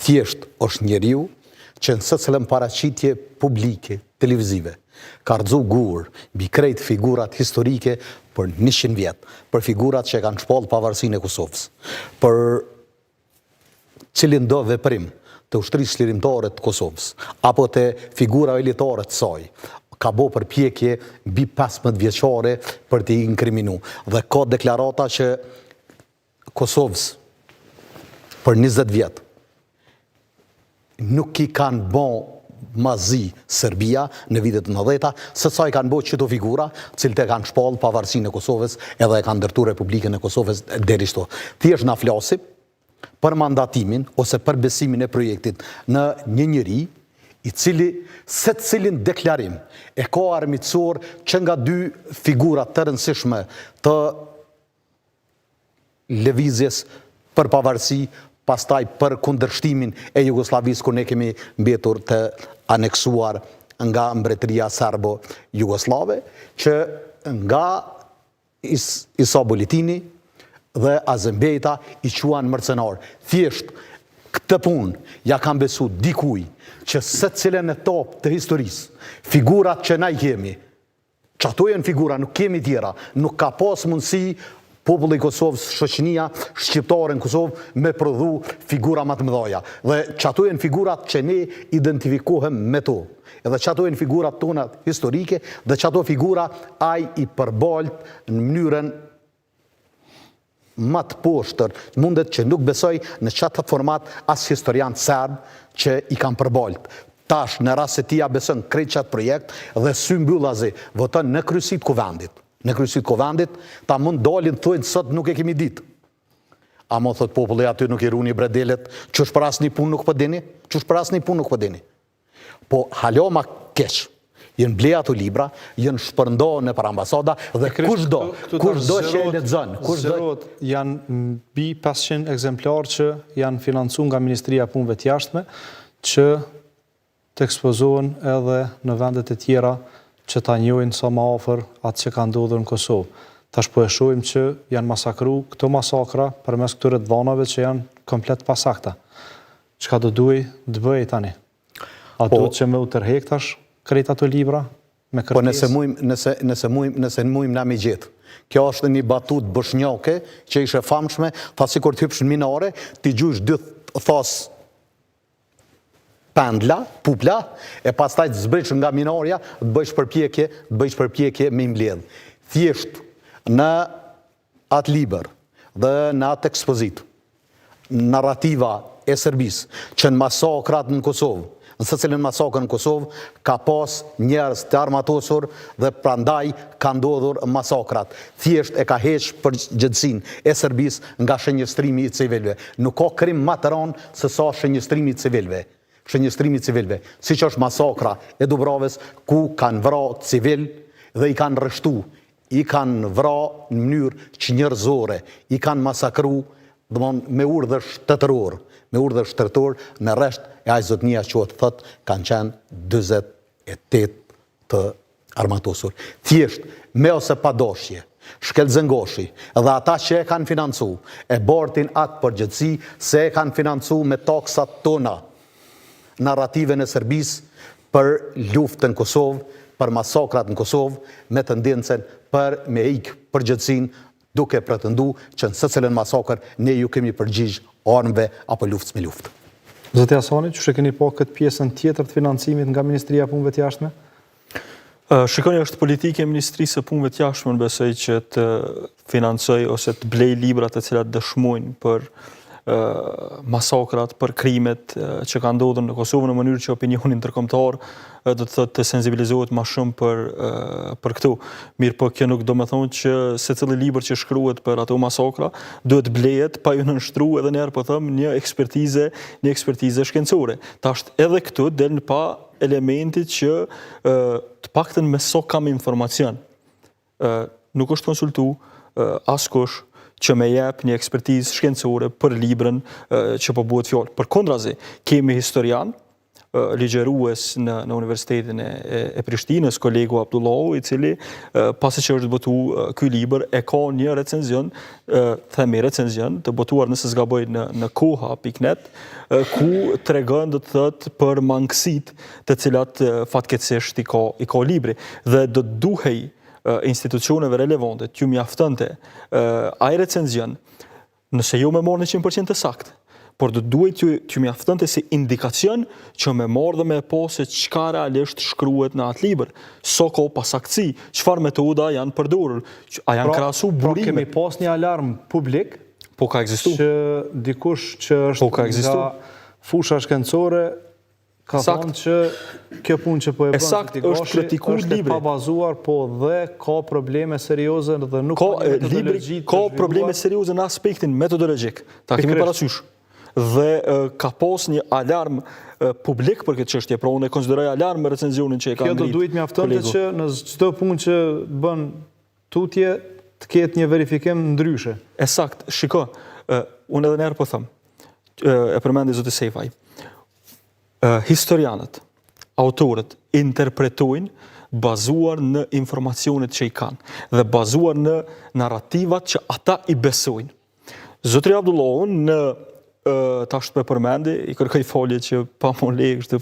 Thjesht është njeriu që në secilën paraqitje publike, televizive, ka rrëzu gur mbi krejt figurat historike për 100 vjet, për figurat që kanë shpallë pavarësinë e Kosovës, për cilin do veprim të ushtrisë lirimtare të Kosovës, apo të figura elitare të saj, ka bo përpjekje mbi 15 vjeçare për t'i inkriminu. Dhe ka deklarata që Kosovës për 20 vjet nuk i kanë bon mazi Serbia në vitet 90-ta, se sa i kanë bo qëto figura, cilët e kanë shpallë pavarësinë e Kosovës edhe e kanë ndërtu Republikën e Kosovës deri shto. Thjesht na flasim për mandatimin ose për besimin e projektit në një njeri i cili se cilin deklarim e ka armiqësor që nga dy figura të rëndësishme të lëvizjes për pavarësi, pastaj për kundërshtimin e Jugosllavisë kur ne kemi mbetur të aneksuar nga mbretëria serbo-jugoslave, që nga Isa Bolitini dhe Azembejta i quan mercenar. Thjesht këtë punë ja kam besu dikuj që se cilën e top të historisë, figurat që na i kemi, që ato janë figura, nuk kemi tjera, nuk ka pas mundësi populli i Kosovës, shoqënia shqiptare në Kosovë me prodhu figura më të mëdha. Dhe që ato janë figurat që ne identifikohem me to. Edhe që ato janë figurat tona historike, dhe që ato figura ai i përbalt në mënyrën më të poshtër, mundet që nuk besoj në qatë format as historian serb që i kanë përbalt. Tash në rast se tia beson krejt qatë projekt dhe sy mbyllazi voton në kryesit kuvendit. Në kryesit kuvendit, ta mund dalin thojnë sot nuk e kemi ditë. A mo thot populli aty nuk i runi bredelet, që është për asnjë punë nuk po dini? Që është për asnjë punë nuk po dini? Po halo ma keq. Jënë ble ato libra, jënë shpërndohë në për ambasada dhe kushdo që e lexon. Zërot janë mbi 500 ekzemplar që janë financu nga Ministria e Punëve të Jashtme, që të ekspozohen edhe në vendet e tjera që ta njohin sa më afër atë që ka ndodhur në Kosovë. Tash po e shohim që janë masakru këto masakra përmes këtyre dhënave që janë komplet pasakta. Çka do duhet të bëj tani? Ato që më u tërheq tash krejt ato libra me kërkesë. Po nëse mujmë na me gjetë. Kjo është një batut boshnjake që ishe famshme, tha sikur të hypsh në minare, ti gjush dy thos pendla, pupla, e pastaj të zbresh nga minarja, të bëjsh përpjekje me mbledh. Thjesht në atë liber dhe në atë ekspozit, narrativa e Serbisë, që në masakrat në Kosovë, në secilin masakrë në Kosovë, ka pas njerëz të armatosur dhe prandaj ka ndodhur masakrat. Thjesht e ka heq përgjegjësinë e Serbisë nga shënjestrimi i civilëve. Nuk ka krim më të rënd se sa shënjestrimi i civilëve. Si që është masakra e Dubravës, ku kanë vra civil dhe i kanë rështu, i kanë vra në mënyrë që njërzore, i kanë masakru me urdhë shtetëror, në resht e ajë zotnia që o të thët, kanë qenë 28 të armatosur. Thjesht, me ose pa doshje, shkelzëngoshi dhe ata që e kanë financu, e bortin atë përgjithësi se e kanë financu me taksat tona, narrative në Serbisë për luftën në Kosovë, për masakrat në Kosovë, me tendencën për me ikë përgjithësinë duke pretendu që në secilën masakër ne ju kemi përgjigj armëve apo luftës me luftë. Zoti Hasani, që keni po këtë pjesën tjetër të financimit nga Ministria e Punëve të Jashtme? Shikoni, është politike e Ministrisë së Punëve të Jashtme, besoj që të financoj ose të blej libra të cilat dëshmojnë për masakrat, për krimet që ka ndodhur në Kosovë, në mënyrë që opinionin ndërkombëtar do të thotë të sensibilizohet më shumë për këtu. Mirë, po kjo nuk do të thonë që secili libër që shkruhet për ato masakra duhet blehet pa ju nënshtruar edhe një herë po them një ekspertizë shkencore. Tash edhe këtu del në pa elementit që të paktën me sa kam informacion nuk është konsultu askush që me jep një ekspertizë shkencore për librën që po bëhet fjalë. Përkundrazi, kemi historian ligjerues në Universitetin e Prishtinës, kolegu Abdullahu, i cili pasi që është botu ky libër e ka një recenzion, themi recenzion, të botuar nëse zgaboj në koha.net, ku tregon do të thotë për mangësit të cilat fatkeqësisht i ka libri dhe do të duhej institucioneve relevante t'ju mjaftonte ai recenzion, nëse jo me morë në 100% të saktë, por do duhet t'ju mjaftonte si indikacion që me marrë dhe me po se çka realisht shkruhet në atë libër, so ka pasaktësi, çfarë metoda janë përdorur, a janë krahasu burime. Kemi pas një alarm publik, po ka ekzistuar. Që dikush që është nga fusha shkencore ka thonë që kjo punë që po e bën është kritikuar është e pabazuar, po dhe ka probleme serioze dhe nuk ka metodologji. Ka probleme serioze në aspektin metodologjik. Ta kemi parasysh. Dhe ka pas një alarm publik për këtë çështje, pra unë e konsideroj alarm me recenzionin që e ka ngritur. Kjo do duhet mjaftonte që në çdo punë që bën tutje të ketë një verifikim ndryshe. Sakt, shiko, unë edhe njerë po them, e përmendi zoti Sefaj, historianët, autorët interpretojnë bazuar në informacionet që i kanë dhe bazuar në narrativat që ata i besojnë. Zotri Abdullahu në tash për përmendi, i kërkoj folje që pa më lejë kështu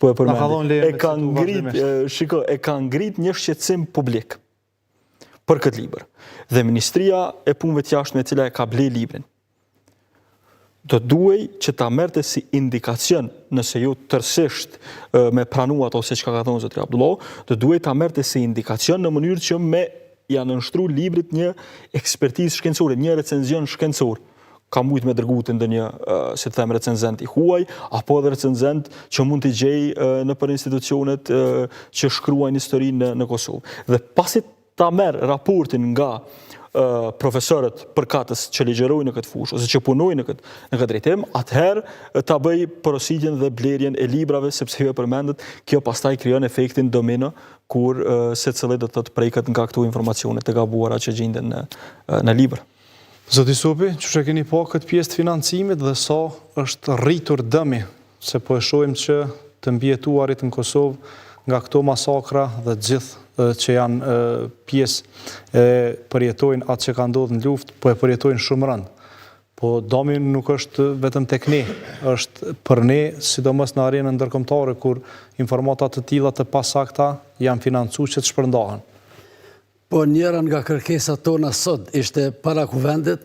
po e përmendi. E ka ngrit një shqetësim publik për këtë libër. Dhe Ministria e Punëve të Jashtme e cila e ka ble librin, do duhej që ta merrte si indikacion, nëse jo tërësisht me pranuar ato se çka ka thonë zotri Abdullahu, do duhej ta merrte si indikacion në mënyrë që me janë nështruar librit një ekspertizë shkencore, një recenzion shkencor. Ka mujt me dërgutin dhe një, si të them, recenzent i huaj, apo edhe recenzent që mund t'i gjej në për institucionet që shkruajnë historinë në Kosovë. Dhe pasi ta merë raportin nga profesorët përkatës që ligjerojnë në këtë fushë, ose që punojnë në këtë drejtim, atëherë ta bëj porositjen dhe blerjen e librave, sepse ju e përmendet, kjo pastaj krijon efektin domino, kur secili do të preket nga këto informacione të gabuara që gjenden në libër. Zoti Supi, që keni po këtë pjesë të financimit dhe sa është rritur dëmi, se po e shohim që të mbjetuarit në Kosovë nga këto masakra dhe gjithë që janë pjesë përjetojnë atë që ka ndodhur në luftë, po e përjetojnë shumë rënd. Po dëmi nuk është vetëm tek ne, është për ne, sidomos në arenën ndërkombëtare kur informata të tilla të pasakta janë financuar që të shpërndahen. Po njëra nga kërkesat tona sot ishte para kuvendit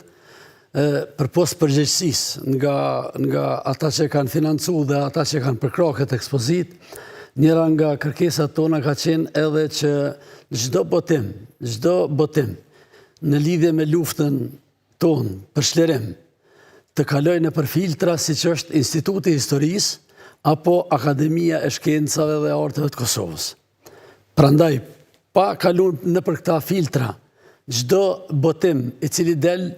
për postë përgjegjësisë nga ata që kanë financuar dhe ata që kanë përkrahur këtë ekspozit. Njëra nga kërkesat tona ka qenë edhe që çdo botim në lidhje me luftën tonë për çlirim të kalojë nëpër filtra siç është Instituti i Historisë apo Akademia e Shkencave dhe Arteve të Kosovës. Prandaj pa kalun në për këta filtra, çdo botim i cili del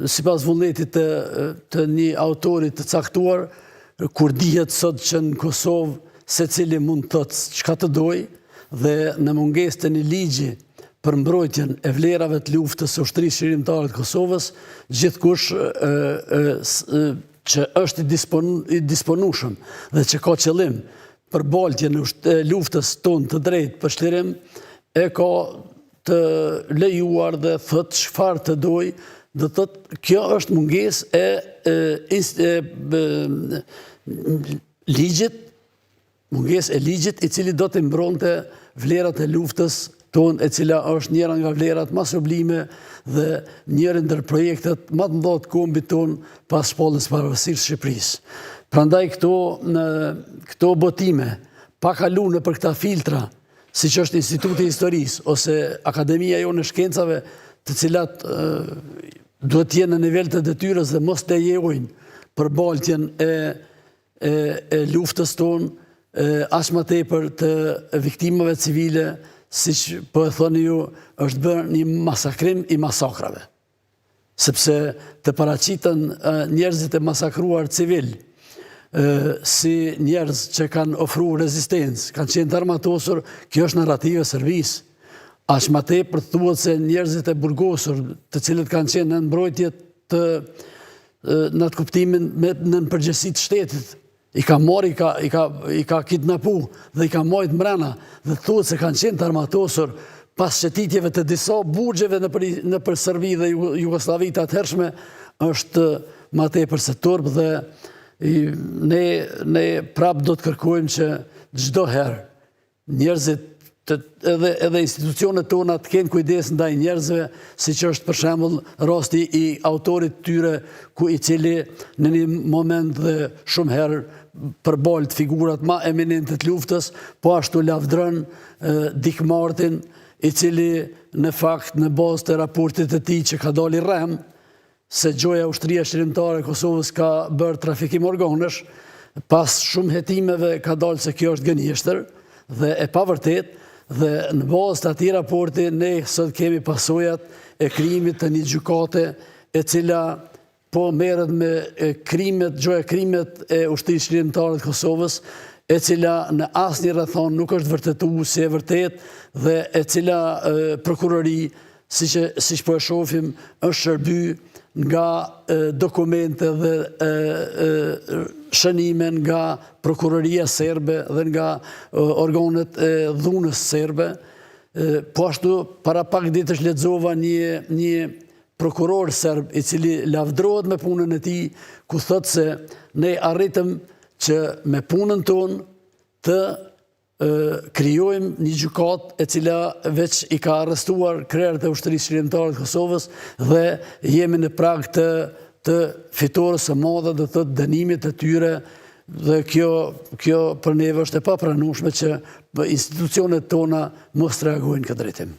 sipas vullnetit të një autorit të caktuar, kur dihet sot që në Kosovë secili mund të thotë çka të dojë dhe në mungesë të një ligji për mbrojtjen e vlerave të luftës së ushtrisë shërimtare të Kosovës, gjithkush që është i disponueshëm dhe që ka qëllim për baltjen e luftës tonë të drejtë për çlirim, e ka të lejuar dhe thot çfarë të doj, dhe thot kjo është mungesë e ligjit, mungesë e ligjit i cili do të mbronte vlerat e luftës tonë, e cila është njëra nga vlerat më sublime dhe njëri ndër projektet më të mëdha të kombit tonë pas shpalljes pavarësisë së Shqipërisë. Prandaj këto botime pa kaluar për këta filtra, si që është Instituti i Historisë, ose Akademia jonë e Shkencave, të cilat duhet të jenë në nivel të detyrës dhe mos lejojnë përbaltjen e luftës tonë, as më tepër të viktimave civile, siç po e thoni ju, është bërë një masakrim i masakrave. Sepse të paraqiten njerëzit e masakruar civil, si njerëz që kanë ofruar rezistencë, kanë qenë të armatosur, kjo është narrative servisë. Aq më tepër thuhet se njerëzit e burgosur, të cilët kanë qenë në mbrojtje në atë kuptimin në përgjegjësi të shtetit, i ka marrë, i ka kidnapu dhe i ka majtë mrena dhe thuhet se kanë qenë të armatosur pas shëtitjeve të disa burgjeve në për Serbi dhe Jugoslavi të atëhershme, është ma tepër se turp dhe ne prap do të kërkojmë që çdo herë njerëzit edhe institucionet tona të kenë kujdes ndaj njerëzve, siç është për shembull rasti i autorit tyre i cili në një moment dhe shumë herë përballë figurat më eminente të luftës, po ashtu lavdron Dick Martin, i cili në fakt në bazë të raportit të tij që ka dalë i rrem se gjoja ushtria shërimtare e Kosovës ka bërë trafikim organesh, pas shumë hetimeve ka dalë se kjo është gënjeshtër dhe e pavërtet, dhe në bazë të atij raporti ne sot kemi pasojat e krimit të një gjykate e cila po merret me gjoja krimet e ushtrisë shërimtare të Kosovës, e cila në asnjë rrethon nuk është vërtetuar si e vërtet dhe e cila prokurori, siç po e shohim, është shërby nga dokumente dhe shënime nga prokuroria serbe dhe nga organet e dhunës serbe. Po ashtu, para pak ditësh lexova një prokuror serb i cili lavdrohet me punën e tij, ku thotë se ne arritëm që me punën tonë të krijojmë një gjykatë e cila veç i ka arrestuar krerët e ushtrisë shërimtare të Kosovës dhe jemi në prag të fitores së madhe dhe të dënimit të tyre dhe kjo për neve është e papranueshme që institucionet tona mos reagojnë këtë drejtim.